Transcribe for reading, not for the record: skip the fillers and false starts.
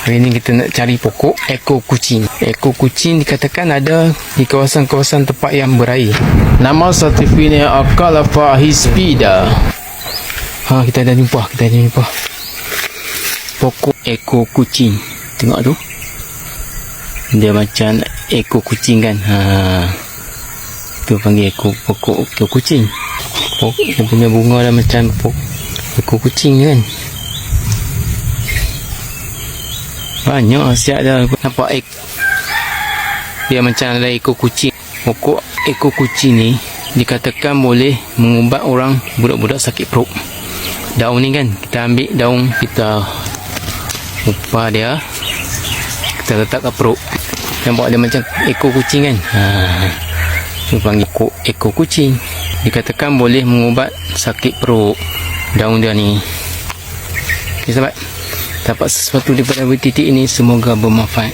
Hari ni kita nak cari pokok ekor kucing. Ekor kucing dikatakan ada di kawasan-kawasan tempat yang berair. Nama sertifikatnya Akalafa Hispida. Kita dah jumpa pokok ekor kucing. Tengok tu, dia macam ekor kucing kan. Tu panggil pokok ekor kucing. Dia punya bunga dah macam ekor kucing kan. Banyak siap dah nampak dia macam ada ekor kucing. Pokok ekor kucing ni dikatakan boleh mengubat orang budak-budak sakit perut. Daun ni kan, kita ambil daun, kita upah dia, kita letak ke perut. Nampak dia macam ekor kucing kan. Dia panggil ekor kucing. Dikatakan boleh mengubat sakit perut. Daun dia ni. Okay, sahabat, dapat sesuatu daripada titik ini, semoga bermanfaat.